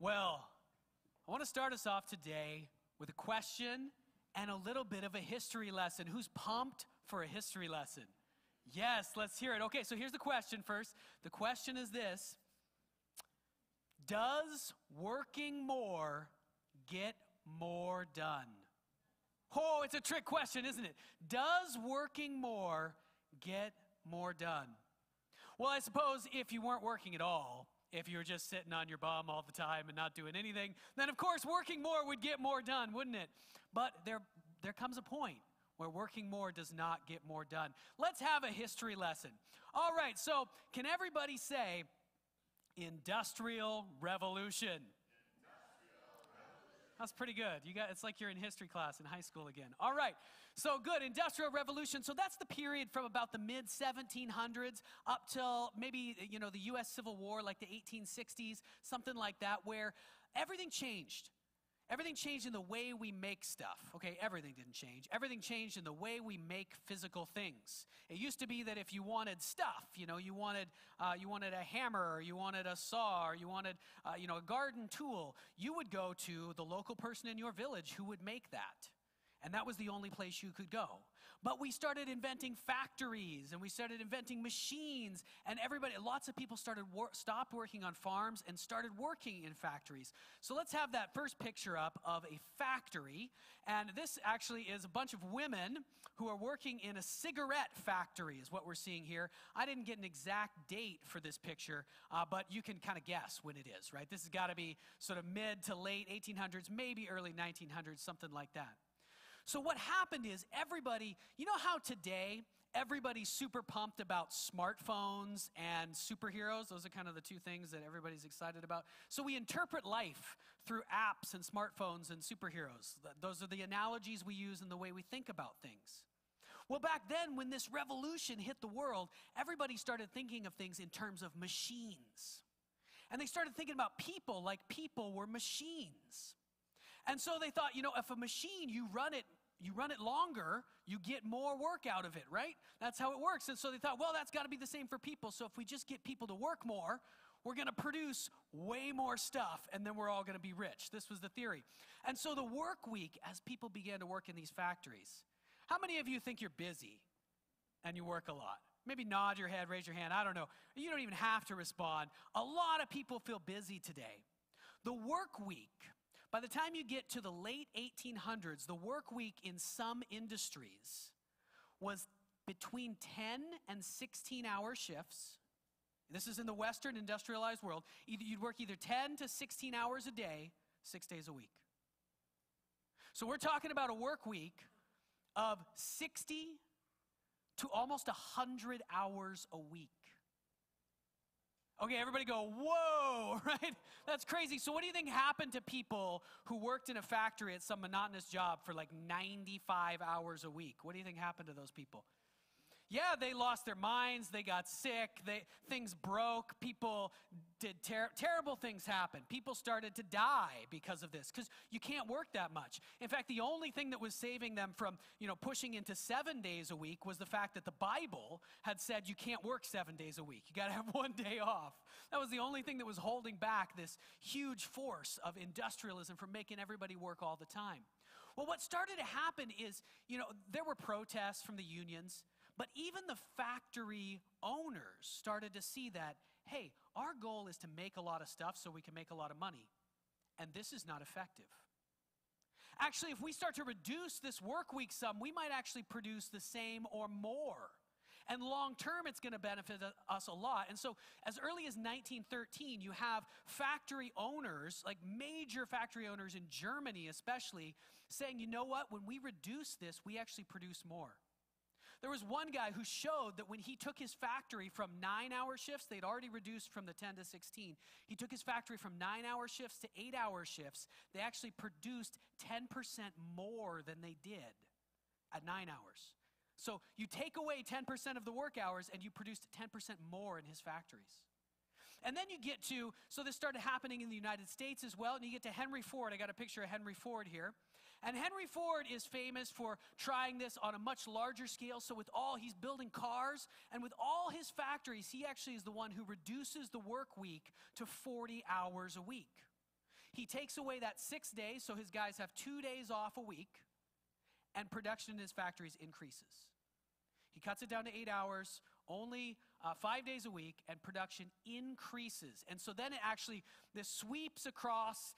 Well, I want to start us off today with a question and a little bit of a history lesson. Who's pumped for a history lesson? Yes, let's hear it. Okay, so here's the question first. The question is this: does working more get more done? Oh, it's a trick question, isn't it? Does working more get more done? Well, I suppose if you weren't working at all, if you were just sitting on your bum all the time and not doing anything, then of course working more would get more done, wouldn't it? But there comes a point where working more does not get more done. Let's have a history lesson. All right, so can everybody say Industrial Revolution? That's pretty good. It's like you're in history class in high school again. All right, so good, Industrial Revolution. So that's the period from about the mid-1700s up till maybe, the U.S. Civil War, like the 1860s, something like that, where everything changed. Everything changed in the way we make stuff. Okay, everything didn't change. Everything changed in the way we make physical things. It used to be that if you wanted stuff, you wanted a hammer, or you wanted a saw, or you wanted, a garden tool, you would go to the local person in your village who would make that. And that was the only place you could go. But we started inventing factories, and we started inventing machines, and lots of people stopped working on farms and started working in factories. So let's have that first picture up of a factory. And this actually is a bunch of women who are working in a cigarette factory is what we're seeing here. I didn't get an exact date for this picture, but you can kind of guess when it is, right? This has got to be sort of mid to late 1800s, maybe early 1900s, something like that. So what happened is everybody, how today everybody's super pumped about smartphones and superheroes? Those are kind of the two things that everybody's excited about. So we interpret life through apps and smartphones and superheroes. Those are the analogies we use in the way we think about things. Well, back then when this revolution hit the world, everybody started thinking of things in terms of machines. And they started thinking about people like people were machines. And so they thought, if a machine, you run it longer, you get more work out of it, right? That's how it works. And so they thought, well, that's got to be the same for people. So if we just get people to work more, we're going to produce way more stuff, and then we're all going to be rich. This was the theory. And so the work week, as people began to work in these factories, how many of you think you're busy and you work a lot? Maybe nod your head, raise your hand. I don't know. You don't even have to respond. A lot of people feel busy today. The work week, by the time you get to the late 1800s, the work week in some industries was between 10 and 16-hour shifts. This is in the Western industrialized world. You'd work either 10 to 16 hours a day, 6 days a week. So we're talking about a work week of 60 to almost 100 hours a week. Okay, everybody go, whoa, right? That's crazy. So what do you think happened to people who worked in a factory at some monotonous job for like 95 hours a week? What do you think happened to those people? Yeah, they lost their minds, they got sick, things broke, people did terrible things happen. People started to die because of this, because you can't work that much. In fact, the only thing that was saving them from, pushing into 7 days a week was the fact that the Bible had said you can't work 7 days a week. You got to have one day off. That was the only thing that was holding back this huge force of industrialism from making everybody work all the time. Well, what started to happen is, there were protests from the unions, but even the factory owners started to see that, hey, our goal is to make a lot of stuff so we can make a lot of money, and this is not effective. Actually, if we start to reduce this work week some, we might actually produce the same or more. And long term, it's going to benefit us a lot. And so as early as 1913, you have factory owners, like major factory owners in Germany especially, saying, you know what, when we reduce this, we actually produce more. There was one guy who showed that when he took his factory from 9-hour shifts, they'd already reduced from the 10 to 16. He took his factory from 9-hour shifts to 8-hour shifts. They actually produced 10% more than they did at 9 hours. So you take away 10% of the work hours and you produced 10% more in his factories. And then you get to, so this started happening in the United States as well, and you get to Henry Ford. I got a picture of Henry Ford here. And Henry Ford is famous for trying this on a much larger scale. So he's building cars, and with all his factories, he actually is the one who reduces the work week to 40 hours a week. He takes away that 6 days, so his guys have 2 days off a week, and production in his factories increases. He cuts it down to 8 hours, only 5 days a week, and production increases. And so then this sweeps across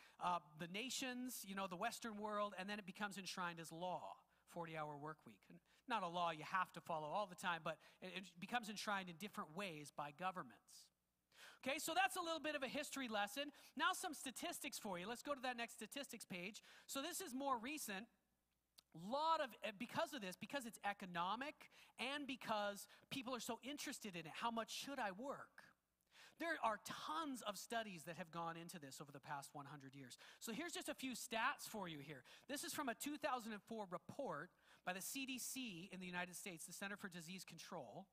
the nations, the Western world, and then it becomes enshrined as law, 40-hour work week. Not a law you have to follow all the time, but it becomes enshrined in different ways by governments. Okay, so that's a little bit of a history lesson. Now some statistics for you. Let's go to that next statistics page. So this is more recent. Because of this, because it's economic and because people are so interested in it, how much should I work? There are tons of studies that have gone into this over the past 100 years. So here's just a few stats for you here. This is from a 2004 report by the CDC in the United States, the Center for Disease Control.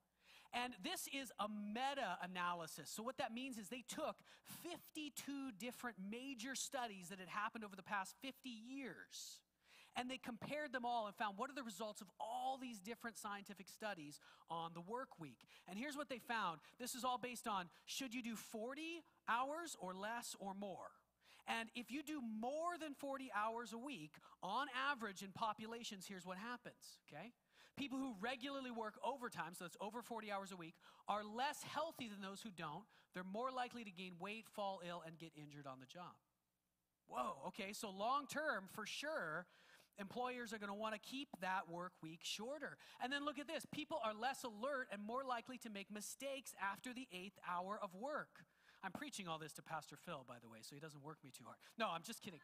And this is a meta-analysis. So what that means is they took 52 different major studies that had happened over the past 50 years. And they compared them all and found what are the results of all these different scientific studies on the work week. And here's what they found. This is all based on should you do 40 hours or less or more. And if you do more than 40 hours a week, on average in populations, here's what happens, okay? People who regularly work overtime, so that's over 40 hours a week, are less healthy than those who don't. They're more likely to gain weight, fall ill, and get injured on the job. Whoa, okay, so long term, for sure, employers are going to want to keep that work week shorter. And then look at this. People are less alert and more likely to make mistakes after the 8th hour of work. I'm preaching all this to Pastor Phil, by the way, so he doesn't work me too hard. No, I'm just kidding.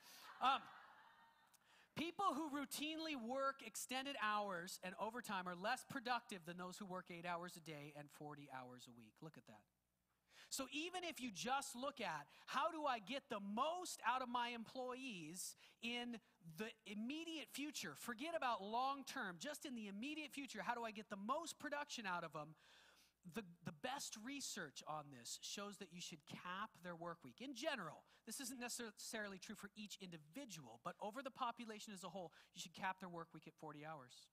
People who routinely work extended hours and overtime are less productive than those who work 8 hours a day and 40 hours a week. Look at that. So even if you just look at how do I get the most out of my employees in the immediate future, forget about long term, just in the immediate future, how do I get the most production out of them? The best research on this shows that you should cap their work week. In general, this isn't necessarily true for each individual, but over the population as a whole, you should cap their work week at 40 hours.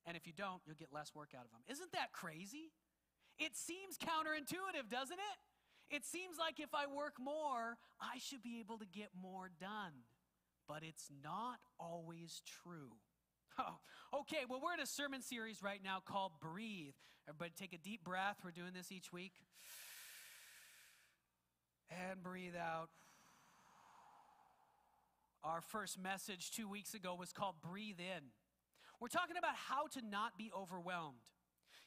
And if you don't, you'll get less work out of them. Isn't that crazy? It seems counterintuitive, doesn't it? It seems like if I work more, I should be able to get more done. But it's not always true. Oh, okay, well, we're in a sermon series right now called Breathe. Everybody take a deep breath. We're doing this each week. And breathe out. Our first message 2 weeks ago was called Breathe In. We're talking about how to not be overwhelmed.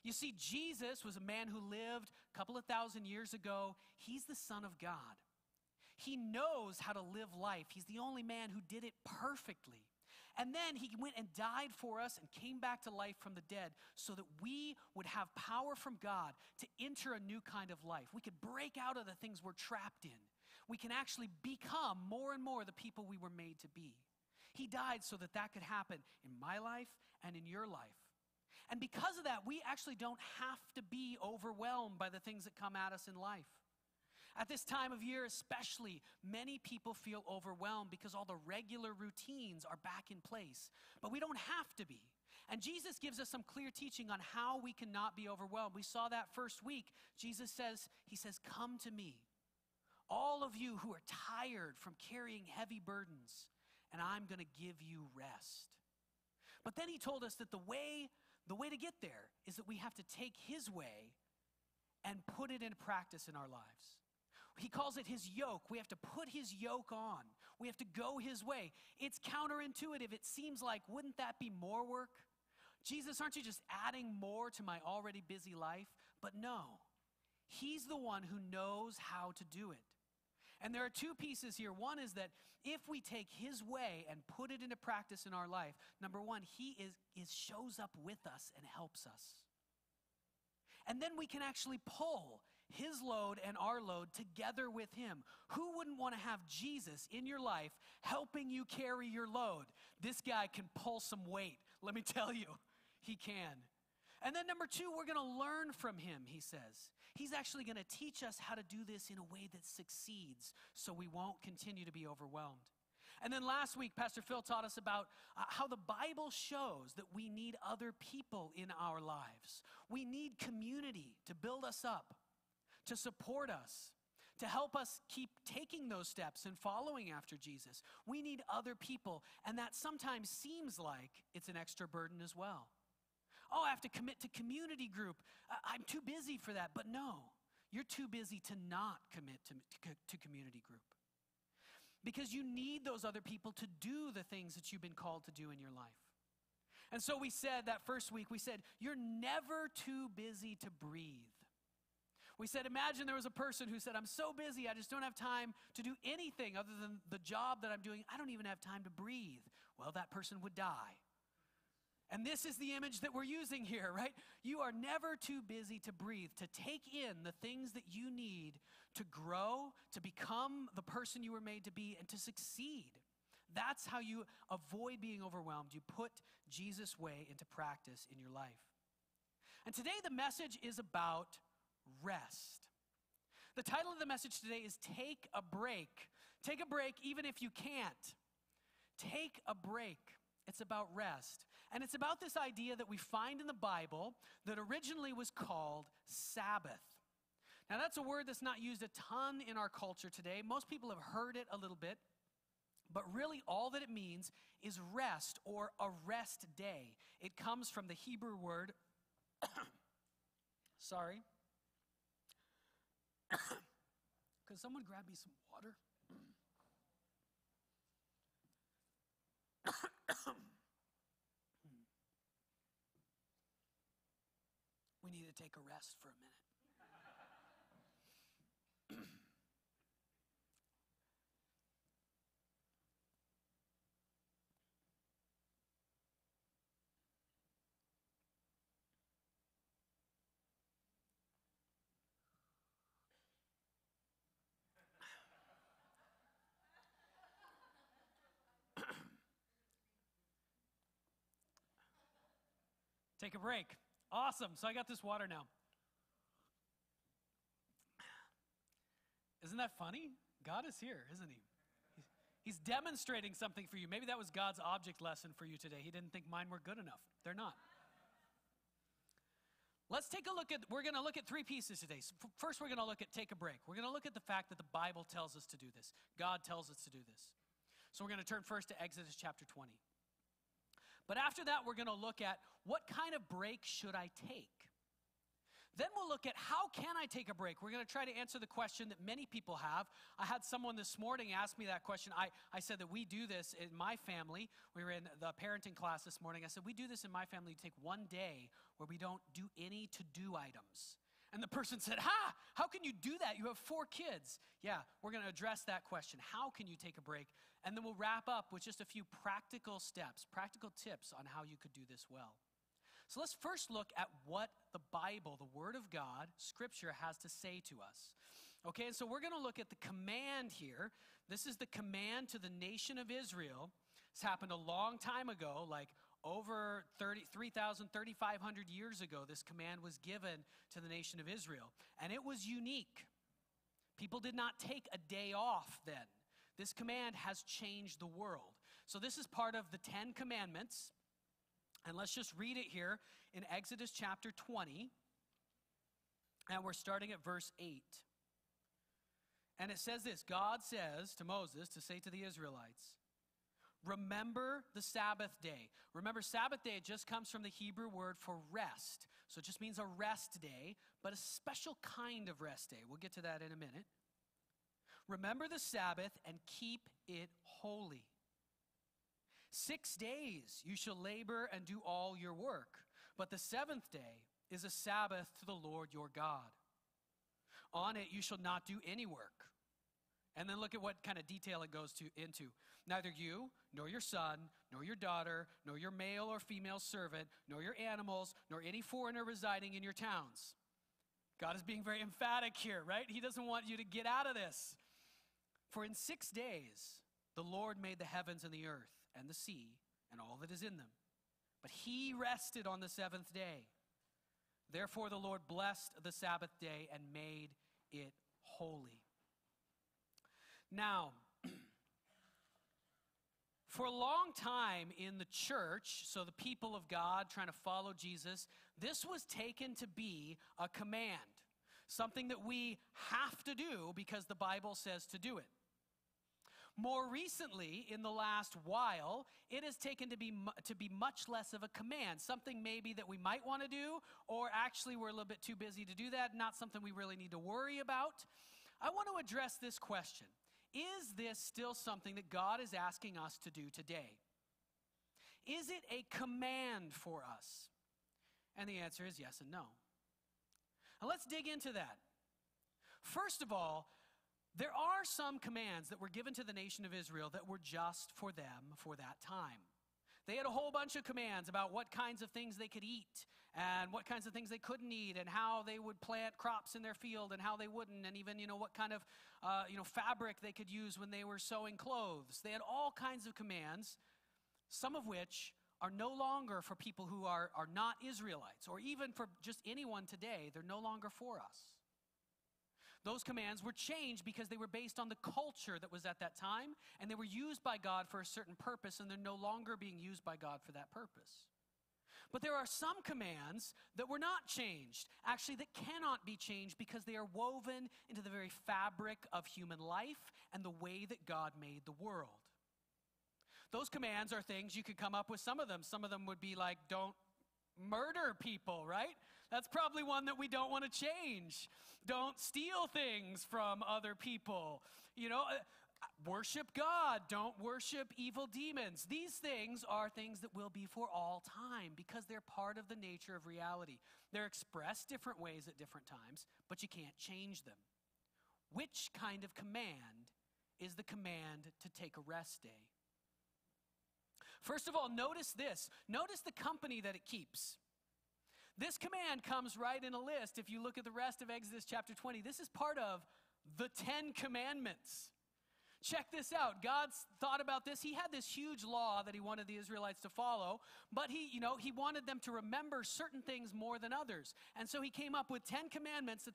You see, Jesus was a man who lived a couple of thousand years ago. He's the Son of God. He knows how to live life. He's the only man who did it perfectly. And then he went and died for us and came back to life from the dead so that we would have power from God to enter a new kind of life. We could break out of the things we're trapped in. We can actually become more and more the people we were made to be. He died so that that could happen in my life and in your life. And because of that, we actually don't have to be overwhelmed by the things that come at us in life. At this time of year especially, many people feel overwhelmed because all the regular routines are back in place. But we don't have to be. And Jesus gives us some clear teaching on how we cannot be overwhelmed. We saw that first week. Jesus says, come to me, all of you who are tired from carrying heavy burdens, and I'm going to give you rest. But then he told us that the way to get there is that we have to take his way and put it into practice in our lives. He calls it his yoke. We have to put his yoke on. We have to go his way. It's counterintuitive. It seems like, wouldn't that be more work? Jesus, aren't you just adding more to my already busy life? But no, he's the one who knows how to do it. And there are two pieces here. One is that if we take his way and put it into practice in our life, number one, he shows up with us and helps us. And then we can actually pull his load and our load together with him. Who wouldn't want to have Jesus in your life helping you carry your load? This guy can pull some weight. Let me tell you, he can. And then number two, we're going to learn from him, he says. He's actually going to teach us how to do this in a way that succeeds so we won't continue to be overwhelmed. And then last week, Pastor Phil taught us about how the Bible shows that we need other people in our lives. We need community to build us up, to support us, to help us keep taking those steps and following after Jesus. We need other people, and that sometimes seems like it's an extra burden as well. Oh, I have to commit to community group. I'm too busy for that. But no, you're too busy to not commit to community group. Because you need those other people to do the things that you've been called to do in your life. And so we said that first week, we said, you're never too busy to breathe. We said, imagine there was a person who said, I'm so busy, I just don't have time to do anything other than the job that I'm doing. I don't even have time to breathe. Well, that person would die. And this is the image that we're using here, right? You are never too busy to breathe, to take in the things that you need to grow, to become the person you were made to be, and to succeed. That's how you avoid being overwhelmed. You put Jesus' way into practice in your life. And today the message is about rest. The title of the message today is Take a Break. Take a break even if you can't. Take a break. It's about rest. And it's about this idea that we find in the Bible that originally was called Sabbath. Now that's a word that's not used a ton in our culture today. Most people have heard it a little bit. But really all that it means is rest or a rest day. It comes from the Hebrew word, sorry. Could someone grab me some water? We need to take a rest for a minute. Take a break. Awesome. So I got this water now. Isn't that funny? God is here, isn't he? He's demonstrating something for you. Maybe that was God's object lesson for you today. He didn't think mine were good enough. They're not. Let's take a look at, we're going to look at three pieces today. So first, we're going to look at take a break. We're going to look at the fact that the Bible tells us to do this. God tells us to do this. So we're going to turn first to Exodus chapter 20. But after that, we're going to look at what kind of break should I take? Then we'll look at how can I take a break? We're going to try to answer the question that many people have. I had someone this morning ask me that question. I said that we do this in my family. We were in the parenting class this morning. I said, we do this in my family. We take one day where we don't do any to-do items. And the person said, how can you do that? You have 4 kids. Yeah, we're going to address that question. How can you take a break? And then we'll wrap up with just a few practical steps, practical tips on how you could do this well. So let's first look at what the Bible, the Word of God, Scripture has to say to us. Okay, and so we're going to look at the command here. This is the command to the nation of Israel. This happened a long time ago, like over 3,500 years ago, this command was given to the nation of Israel. And it was unique. People did not take a day off then. This command has changed the world. So this is part of the 10 Commandments. And let's just read it here in Exodus chapter 20. And we're starting at verse 8. And it says this, God says to Moses to say to the Israelites, remember the Sabbath day. Remember, Sabbath day just comes from the Hebrew word for rest. So it just means a rest day, but a special kind of rest day. We'll get to that in a minute. Remember the Sabbath and keep it holy. 6 days you shall labor and do all your work, but the 7th day is a Sabbath to the Lord your God. On it you shall not do any work. And then look at what kind of detail it goes into. Neither you, nor your son, nor your daughter, nor your male or female servant, nor your animals, nor any foreigner residing in your towns. God is being very emphatic here, right? He doesn't want you to get out of this. For in 6 days the Lord made the heavens and the earth and the sea and all that is in them. But he rested on the 7th day. Therefore the Lord blessed the Sabbath day and made it holy. Now, for a long time in the church, so the people of God trying to follow Jesus, this was taken to be a command. something that we have to do because the Bible says to do it. More recently, in the last while, it has taken to be much less of a command, something maybe that we might want to do, or actually we're a little bit too busy to do that, not something we really need to worry about. I want to address this question. Is this still something that God is asking us to do today? Is it a command for us? And the answer is yes and no. Now let's dig into that. First of all, there are some commands that were given to the nation of Israel that were just for them for that time. They had a whole bunch of commands about what kinds of things they could eat and what kinds of things they couldn't eat and how they would plant crops in their field and how they wouldn't, and even, what kind of, fabric they could use when they were sewing clothes. They had all kinds of commands, some of which are no longer for people who are not Israelites, or even for just anyone today. They're no longer for us. Those commands were changed because they were based on the culture that was at that time, and they were used by God for a certain purpose, and they're no longer being used by God for that purpose. But there are some commands that were not changed, actually that cannot be changed because they are woven into the very fabric of human life and the way that God made the world. Those commands are things you could come up with some of them. Some of them would be like, don't murder people, right? That's probably one that we don't want to change. Don't steal things from other people. Worship God. Don't worship evil demons. These things are things that will be for all time because they're part of the nature of reality. They're expressed different ways at different times, but you can't change them. Which kind of command is the command to take a rest day? First of all, notice this. Notice the company that it keeps. This command comes right in a list. If you look at the rest of Exodus chapter 20, this is part of the 10 Commandments. Check this out. God thought about this. He had this huge law that he wanted the Israelites to follow, but he wanted them to remember certain things more than others. And so he came up with 10 commandments that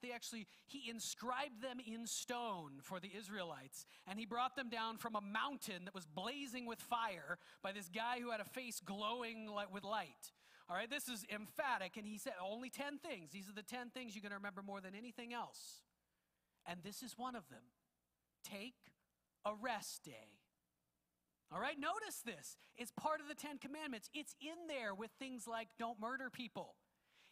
he inscribed them in stone for the Israelites. And he brought them down from a mountain that was blazing with fire by this guy who had a face glowing with light. All right, this is emphatic, and he said only 10 things. These are the 10 things you're going to remember more than anything else. And this is one of them. Take a rest day. All right, notice this. It's part of the 10 Commandments. It's in there with things like don't murder people.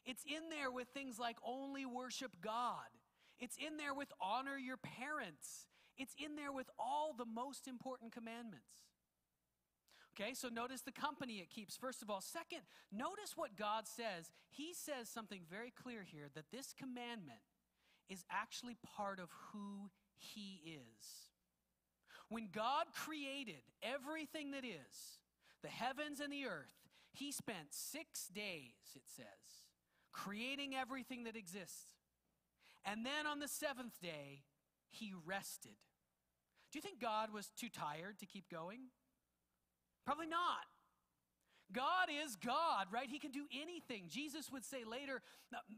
It's in there with things like only worship God. It's in there with honor your parents. It's in there with all the most important commandments. Okay, so notice the company it keeps, first of all. Second, notice what God says. He says something very clear here, that this commandment is actually part of who he is. When God created everything that is, the heavens and the earth, he spent 6 days, it says, creating everything that exists. And then on the 7th day, he rested. Do you think God was too tired to keep going? Probably not. God is God, right? He can do anything. Jesus would say later,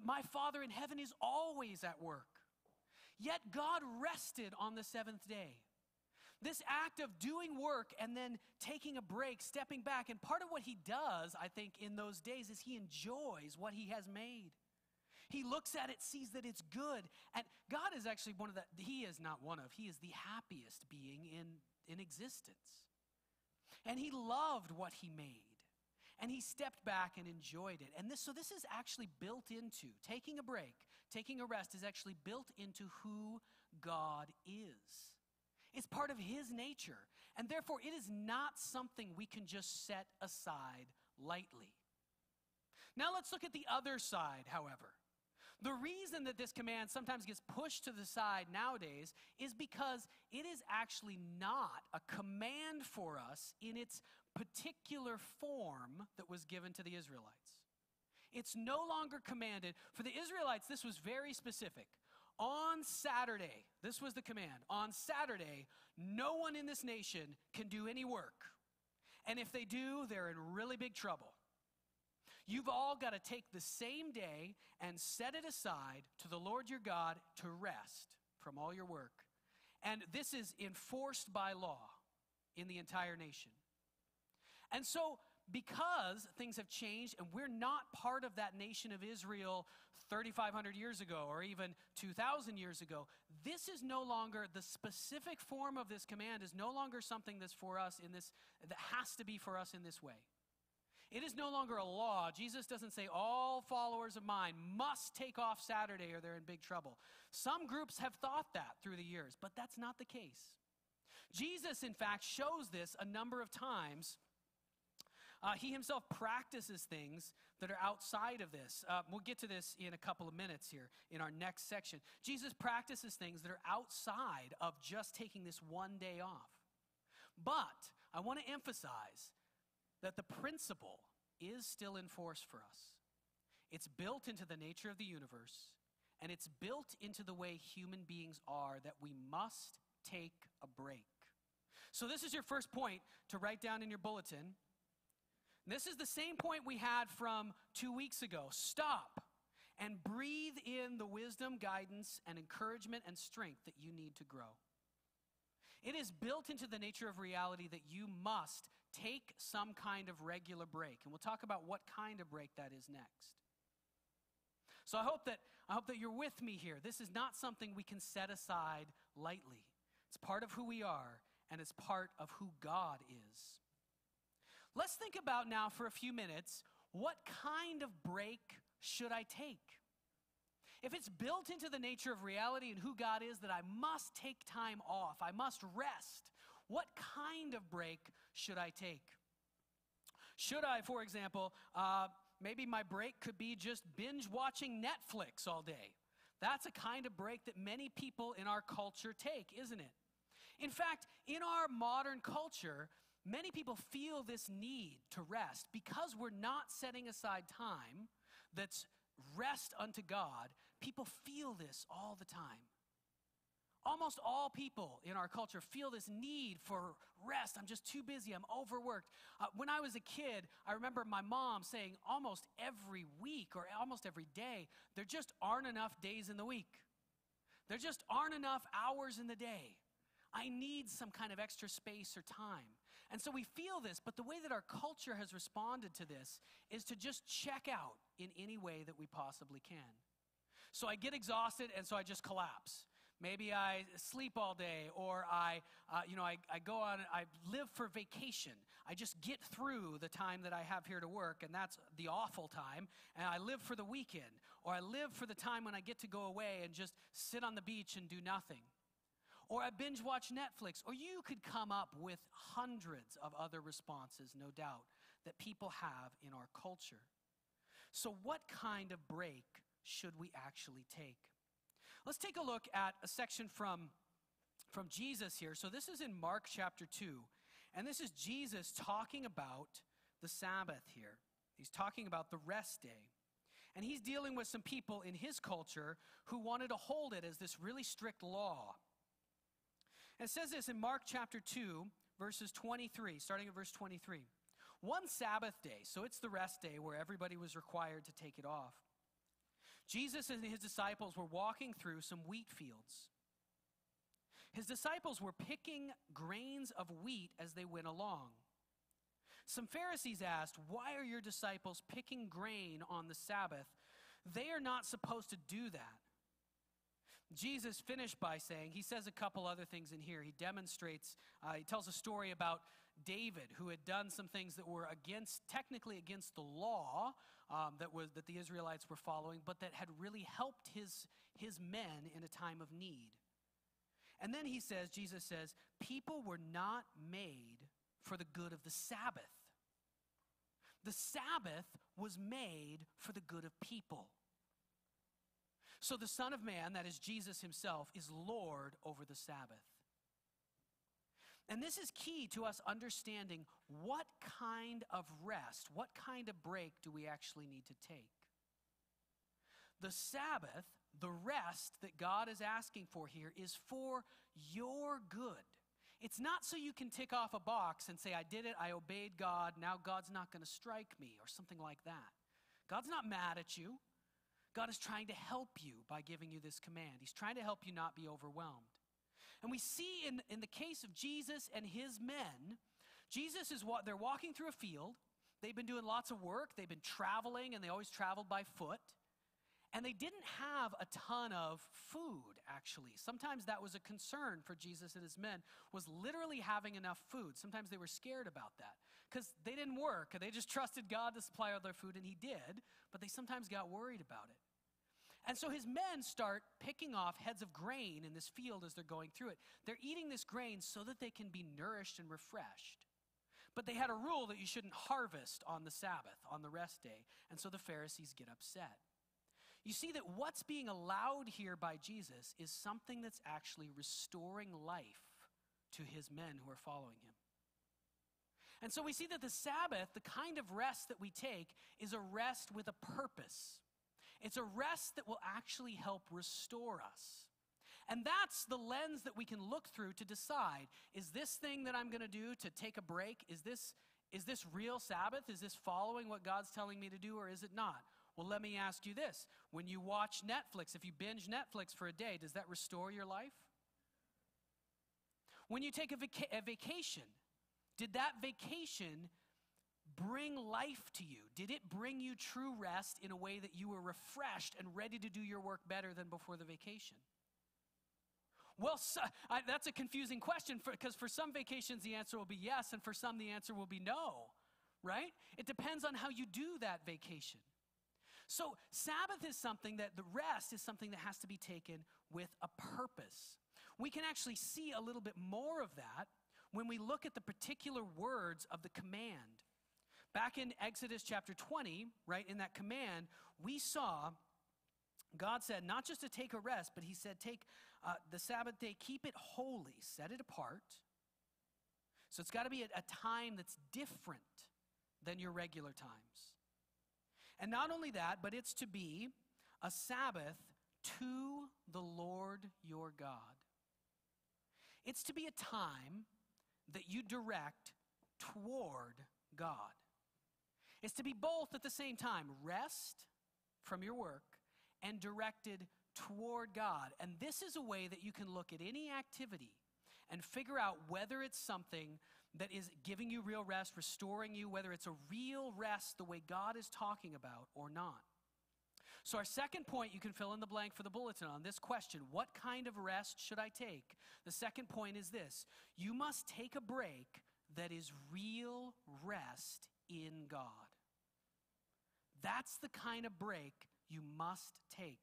my Father in heaven is always at work. Yet God rested on the 7th day. This act of doing work and then taking a break, stepping back, and part of what he does, I think, in those days is he enjoys what he has made. He looks at it, sees that it's good. And God is actually he is the happiest being in existence. And he loved what he made. And he stepped back and enjoyed it. And this is actually built into, taking a break, taking a rest is actually built into who God is. It's part of his nature. And therefore, it is not something we can just set aside lightly. Now let's look at the other side, however. The reason that this command sometimes gets pushed to the side nowadays is because it is actually not a command for us in its particular form that was given to the Israelites. It's no longer commanded. For the Israelites, this was very specific. On Saturday, this was the command. On Saturday, no one in this nation can do any work. And if they do, they're in really big trouble. You've all got to take the same day and set it aside to the Lord your God to rest from all your work. And this is enforced by law in the entire nation. And so because things have changed and we're not part of that nation of Israel 3,500 years ago or even 2,000 years ago, this is no longer, the specific form of this command is no longer something that's for us in this, that has to be for us in this way. It is no longer a law. Jesus doesn't say all followers of mine must take off Saturday or they're in big trouble. Some groups have thought that through the years, but that's not the case. Jesus, in fact, shows this a number of times. He himself practices things that are outside of this. We'll get to this in a couple of minutes here in our next section. Jesus practices things that are outside of just taking this one day off. But I want to emphasize that the principle is still in force for us. It's built into the nature of the universe, and it's built into the way human beings are, that we must take a break. So this is your first point to write down in your bulletin. This is the same point we had from 2 weeks ago. Stop and breathe in the wisdom, guidance, and encouragement and strength that you need to grow. It is built into the nature of reality that you must take some kind of regular break. And we'll talk about what kind of break that is next. So I hope that you're with me here. This is not something we can set aside lightly. It's part of who we are, and it's part of who God is. Let's think about now for a few minutes, what kind of break should I take? If it's built into the nature of reality and who God is that I must take time off, I must rest, what kind of break should I take? Should I, for example, maybe my break could be just binge watching Netflix all day. That's a kind of break that many people in our culture take, isn't it? In fact, in our modern culture, many people feel this need to rest because we're not setting aside time that's rest unto God. People feel this all the time. Almost all people in our culture feel this need for rest. I'm just too busy. I'm overworked. When I was a kid, I remember my mom saying almost every week or almost every day, there just aren't enough days in the week. There just aren't enough hours in the day. I need some kind of extra space or time. And so we feel this, but the way that our culture has responded to this is to just check out in any way that we possibly can. So I get exhausted, and so I just collapse. Maybe I sleep all day, or I go on, I live for vacation. I just get through the time that I have here to work, and that's the awful time, and I live for the weekend, or I live for the time when I get to go away and just sit on the beach and do nothing. Or I binge watch Netflix, or you could come up with hundreds of other responses, no doubt, that people have in our culture. So what kind of break should we actually take? Let's take a look at a section from Jesus here. So this is in Mark chapter 2, and this is Jesus talking about the Sabbath here. He's talking about the rest day. And he's dealing with some people in his culture who wanted to hold it as this really strict law. And it says this in Mark chapter 2, verses 23, starting at verse 23. One Sabbath day, so it's the rest day where everybody was required to take it off. Jesus and his disciples were walking through some wheat fields. His disciples were picking grains of wheat as they went along. Some Pharisees asked, "Why are your disciples picking grain on the Sabbath? They are not supposed to do that." Jesus finished by saying, he says a couple other things in here. He demonstrates, he tells a story about David, who had done some things that were technically against the law that the Israelites were following, but that had really helped his men in a time of need. And then Jesus says, people were not made for the good of the Sabbath. The Sabbath was made for the good of people. So the Son of Man, that is Jesus himself, is Lord over the Sabbath. And this is key to us understanding what kind of rest, what kind of break do we actually need to take. The Sabbath, the rest that God is asking for here, is for your good. It's not so you can tick off a box and say, I did it, I obeyed God, now God's not going to strike me, or something like that. God's not mad at you. God is trying to help you by giving you this command. He's trying to help you not be overwhelmed. And we see in the case of Jesus and his men, they're walking through a field. They'd been doing lots of work. They'd been traveling, and they always traveled by foot. And they didn't have a ton of food, actually. Sometimes that was a concern for Jesus and his men, was literally having enough food. Sometimes they were scared about that because they didn't work, and they just trusted God to supply all their food, and he did, but they sometimes got worried about it. And so his men start picking off heads of grain in this field as they're going through it. They're eating this grain so that they can be nourished and refreshed. But they had a rule that you shouldn't harvest on the Sabbath, on the rest day, and so the Pharisees get upset. You see that what's being allowed here by Jesus is something that's actually restoring life to his men who are following him. And so we see that the Sabbath, the kind of rest that we take, is a rest with a purpose. It's a rest that will actually help restore us. And that's the lens that we can look through to decide, is this thing that I'm going to do to take a break, is this real Sabbath? Is this following what God's telling me to do, or is it not? Well, let me ask you this. When you watch Netflix, if you binge Netflix for a day, does that restore your life? When you take a vacation, did that vacation bring life to you? Did it bring you true rest in a way that you were refreshed and ready to do your work better than before the vacation? Well, that's a confusing question because for some vacations the answer will be yes, and for some the answer will be no, right? It depends on how you do that vacation. So Sabbath is something that, the rest is something that has to be taken with a purpose. We can actually see a little bit more of that when we look at the particular words of the command. Back in Exodus chapter 20, right, in that command, we saw God said not just to take a rest, but he said take the Sabbath day, keep it holy, set it apart. So it's got to be a time that's different than your regular times. And not only that, but it's to be a Sabbath to the Lord your God. It's to be a time that you direct toward God. It's to be both at the same time, rest from your work and directed toward God. And this is a way that you can look at any activity and figure out whether it's something that is giving you real rest, restoring you, whether it's a real rest the way God is talking about or not. So our second point, you can fill in the blank for the bulletin on this question: what kind of rest should I take? The second point is this: you must take a break that is real rest in God. That's the kind of break you must take.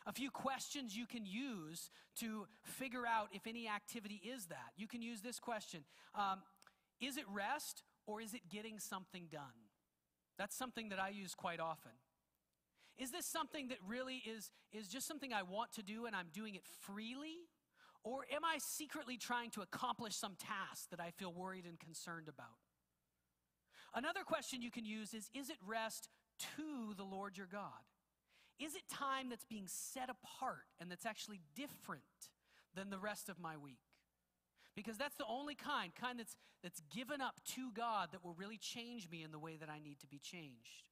A few questions you can use to figure out if any activity is that. You can use this question. Is it rest or is it getting something done? That's something that I use quite often. Is this something that really is just something I want to do and I'm doing it freely? Or am I secretly trying to accomplish some task that I feel worried and concerned about? Another question you can use is it rest to the Lord your God? Is it time that's being set apart and that's actually different than the rest of my week? Because that's the only kind that's given up to God that will really change me in the way that I need to be changed.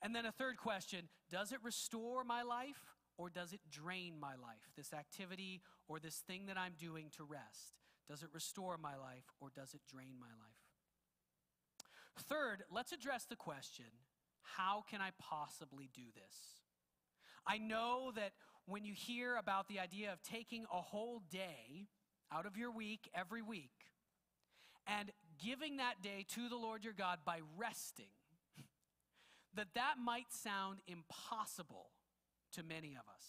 And then a third question: does it restore my life or does it drain my life? This activity or this thing that I'm doing to rest. Does it restore my life or does it drain my life? Third, let's address the question: how can I possibly do this? I know that when you hear about the idea of taking a whole day out of your week every week and giving that day to the Lord your God by resting, that might sound impossible to many of us.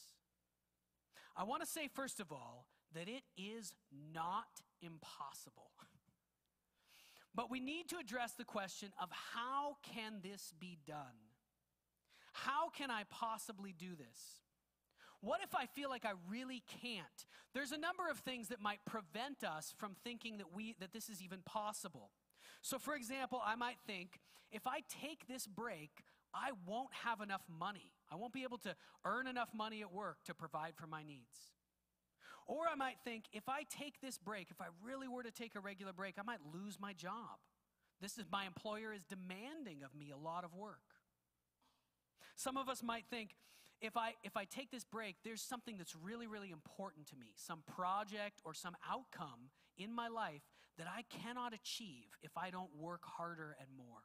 I want to say, first of all, that it is not impossible. But we need to address the question of how can this be done? How can I possibly do this? What if I feel like I really can't? There's a number of things that might prevent us from thinking that this is even possible. So for example, I might think, if I take this break, I won't have enough money. I won't be able to earn enough money at work to provide for my needs. Or I might think, if I take this break, if I really were to take a regular break, I might lose my job. My employer is demanding of me a lot of work. Some of us might think, if I take this break, there's something that's really, really important to me, some project or some outcome in my life that I cannot achieve if I don't work harder and more.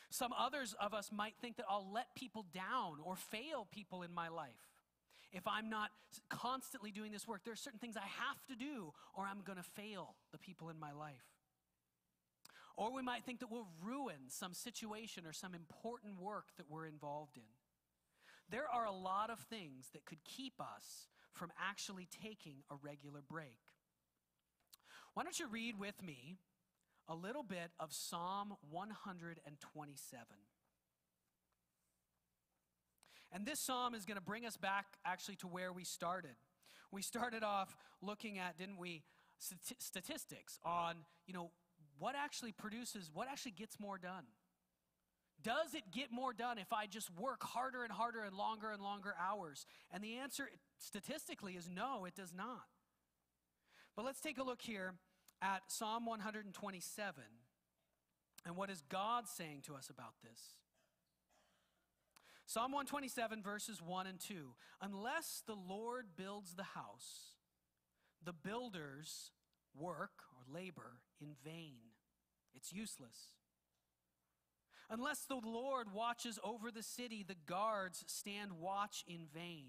Some others of us might think that I'll let people down or fail people in my life if I'm not constantly doing this work. There are certain things I have to do or I'm going to fail the people in my life. Or we might think that we'll ruin some situation or some important work that we're involved in. There are a lot of things that could keep us from actually taking a regular break. Why don't you read with me a little bit of Psalm 127. And this psalm is going to bring us back actually to where we started. We started off looking at, didn't we, statistics on, what actually gets more done. Does it get more done if I just work harder and harder and longer hours? And the answer statistically is no, it does not. But let's take a look here at Psalm 127 and what is God saying to us about this. Psalm 127 verses 1 and 2. Unless the Lord builds the house, the builders work or labor in vain. It's useless. Unless the Lord watches over the city, the guards stand watch in vain.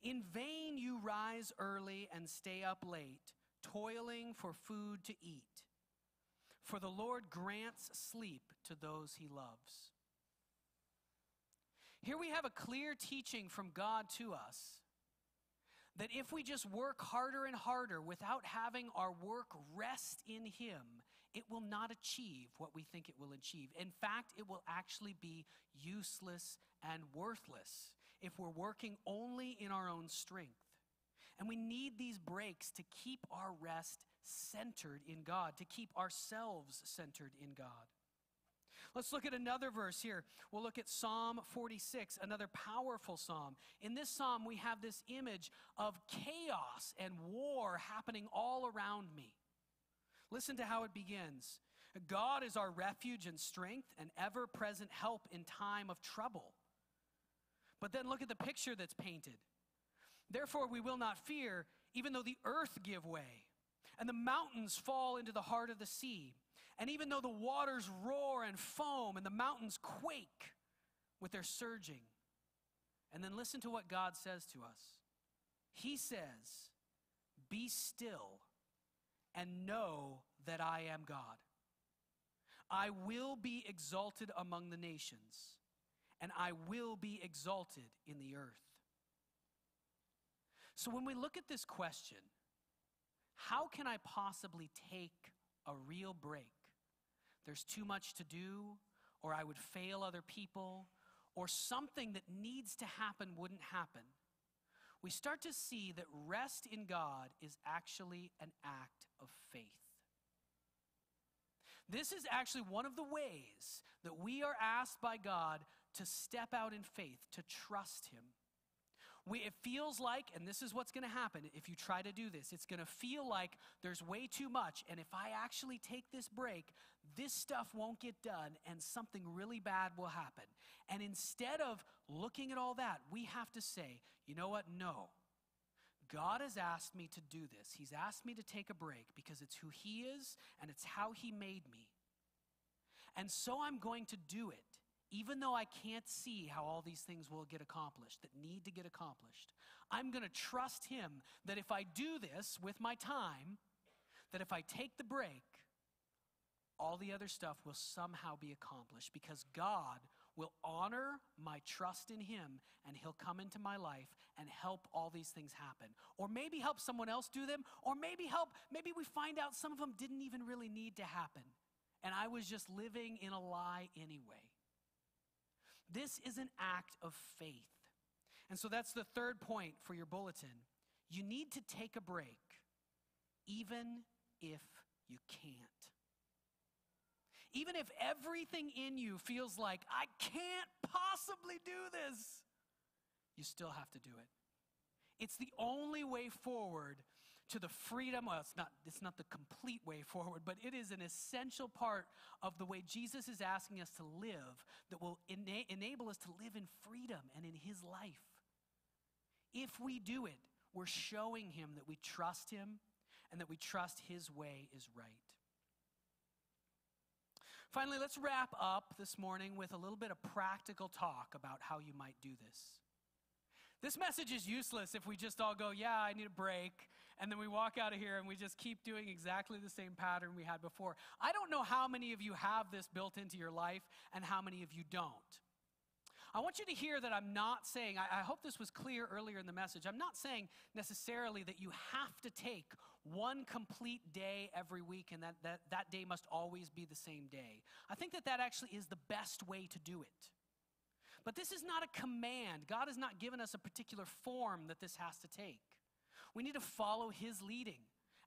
In vain you rise early and stay up late, toiling for food to eat. For the Lord grants sleep to those he loves. Here we have a clear teaching from God to us that if we just work harder and harder without having our work rest in him, it will not achieve what we think it will achieve. In fact, it will actually be useless and worthless if we're working only in our own strength. And we need these breaks to keep our rest centered in God, to keep ourselves centered in God. Let's look at another verse here. We'll look at Psalm 46, another powerful psalm. In this psalm, we have this image of chaos and war happening all around me. Listen to how it begins. God is our refuge and strength, an ever-present help in time of trouble. But then look at the picture that's painted. Therefore we will not fear, even though the earth give way, and the mountains fall into the heart of the sea, and even though the waters roar and foam, and the mountains quake with their surging. And then listen to what God says to us. He says, be still and know that I am God. I will be exalted among the nations, and I will be exalted in the earth. So when we look at this question, how can I possibly take a real break? There's too much to do, or I would fail other people, or something that needs to happen wouldn't happen. We start to see that rest in God is actually an act of faith. This is actually one of the ways that we are asked by God to step out in faith, to trust him. It feels like, and this is what's going to happen if you try to do this, it's going to feel like there's way too much, and if I actually take this break, this stuff won't get done, and something really bad will happen. And instead of looking at all that, we have to say, you know what? No. God has asked me to do this. He's asked me to take a break because it's who he is, and it's how he made me. And so I'm going to do it. Even though I can't see how all these things will get accomplished, that need to get accomplished, I'm going to trust him that if I do this with my time, that if I take the break, all the other stuff will somehow be accomplished because God will honor my trust in him and he'll come into my life and help all these things happen. Or maybe help someone else do them, or maybe we find out some of them didn't even really need to happen and I was just living in a lie anyway. This is an act of faith. And so that's the third point for your bulletin. You need to take a break, even if you can't. Even if everything in you feels like, I can't possibly do this, you still have to do it. It's the only way forward to the freedom. Well, it's not the complete way forward, but it is an essential part of the way Jesus is asking us to live that will enable us to live in freedom and in his life. If we do it, we're showing him that we trust him and that we trust his way is right. Finally, let's wrap up this morning with a little bit of practical talk about how you might do this. This message is useless if we just all go, yeah, I need a break, and then we walk out of here and we just keep doing exactly the same pattern we had before. I don't know how many of you have this built into your life and how many of you don't. I want you to hear that I'm not saying, I hope this was clear earlier in the message, I'm not saying necessarily that you have to take one complete day every week and that day must always be the same day. I think that actually is the best way to do it. But this is not a command. God has not given us a particular form that this has to take. We need to follow his leading.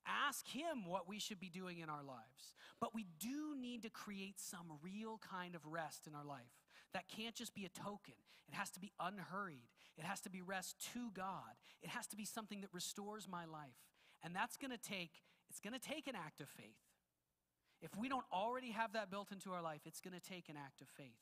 Ask him what we should be doing in our lives. But we do need to create some real kind of rest in our life. That can't just be a token. It has to be unhurried. It has to be rest to God. It has to be something that restores my life. And it's going to take an act of faith. If we don't already have that built into our life, it's going to take an act of faith.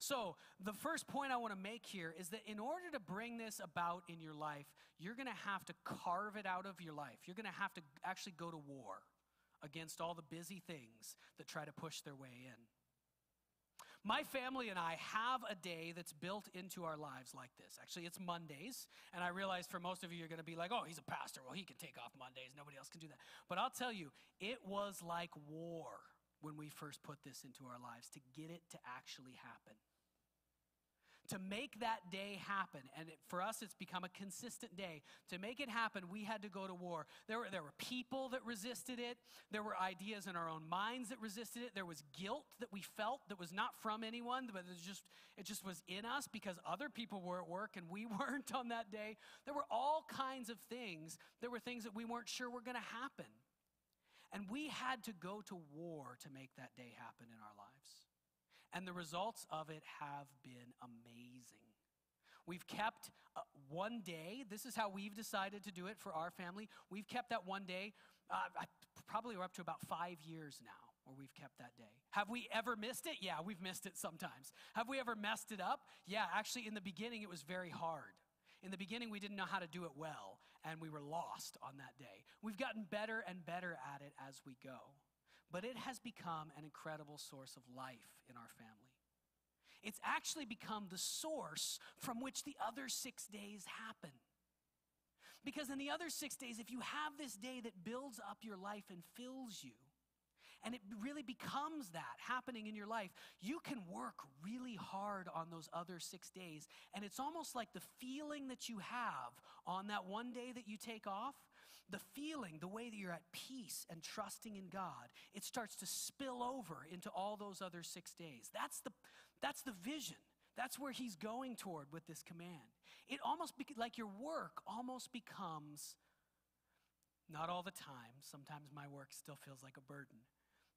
So the first point I want to make here is that in order to bring this about in your life, you're going to have to carve it out of your life. You're going to have to actually go to war against all the busy things that try to push their way in. My family and I have a day that's built into our lives like this. Actually, it's Mondays, and I realize for most of you, you're going to be like, oh, he's a pastor. Well, he can take off Mondays. Nobody else can do that. But I'll tell you, it was like war when we first put this into our lives to get it to actually happen. To make that day happen, and for us it's become a consistent day. To make it happen, we had to go to war. There were people that resisted it. There were ideas in our own minds that resisted it. There was guilt that we felt that was not from anyone, but it just was in us because other people were at work and we weren't on that day. There were all kinds of things. There were things that we weren't sure were going to happen. And we had to go to war to make that day happen in our lives. And the results of it have been amazing. We've kept one day. This is how we've decided to do it for our family. We've kept that one day. Probably we're up to about 5 years now where we've kept that day. Have we ever missed it? Yeah, we've missed it sometimes. Have we ever messed it up? Yeah, actually in the beginning it was very hard. In the beginning we didn't know how to do it well, and we were lost on that day. We've gotten better and better at it as we go. But it has become an incredible source of life in our family. It's actually become the source from which the other 6 days happen. Because in the other 6 days, if you have this day that builds up your life and fills you, and it really becomes that happening in your life, you can work really hard on those other 6 days. And it's almost like the feeling that you have on that one day that you take off, the feeling, the way that you're at peace and trusting in God, it starts to spill over into all those other 6 days. That's the vision. That's where he's going toward with this command. It almost like your work almost becomes, not all the time, sometimes my work still feels like a burden,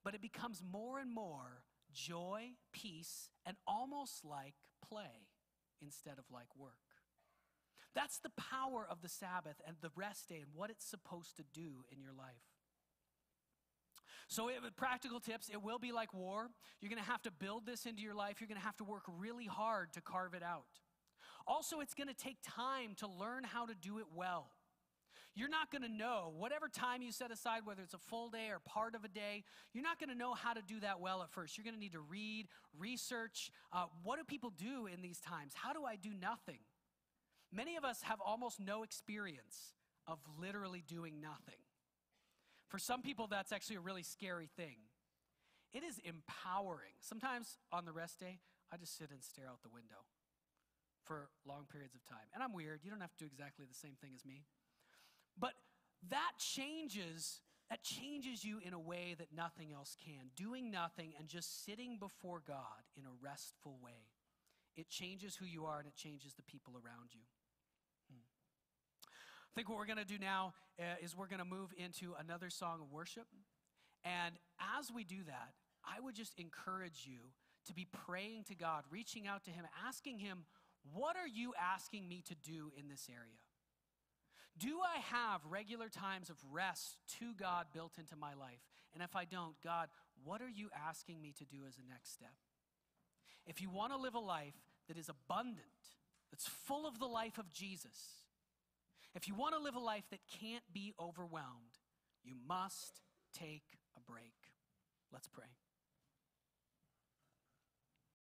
but it becomes more and more joy, peace, and almost like play instead of like work. That's the power of the Sabbath and the rest day and what it's supposed to do in your life. So with practical tips, it will be like war. You're going to have to build this into your life. You're going to have to work really hard to carve it out. Also, it's going to take time to learn how to do it well. You're not going to know, whatever time you set aside, whether it's a full day or part of a day, you're not going to know how to do that well at first. You're going to need to read, research. What do people do in these times? How do I do nothing? Many of us have almost no experience of literally doing nothing. For some people, that's actually a really scary thing. It is empowering. Sometimes on the rest day, I just sit and stare out the window for long periods of time. And I'm weird. You don't have to do exactly the same thing as me. But that changes you in a way that nothing else can. Doing nothing and just sitting before God in a restful way. It changes who you are and it changes the people around you. I think what we're going to do now is we're going to move into another song of worship. And as we do that, I would just encourage you to be praying to God, reaching out to him, asking him, what are you asking me to do in this area? Do I have regular times of rest to God built into my life? And if I don't, God, what are you asking me to do as a next step? If you want to live a life that is abundant, that's full of the life of Jesus, If you want to live a life that can't be overwhelmed, you must take a break. Let's pray.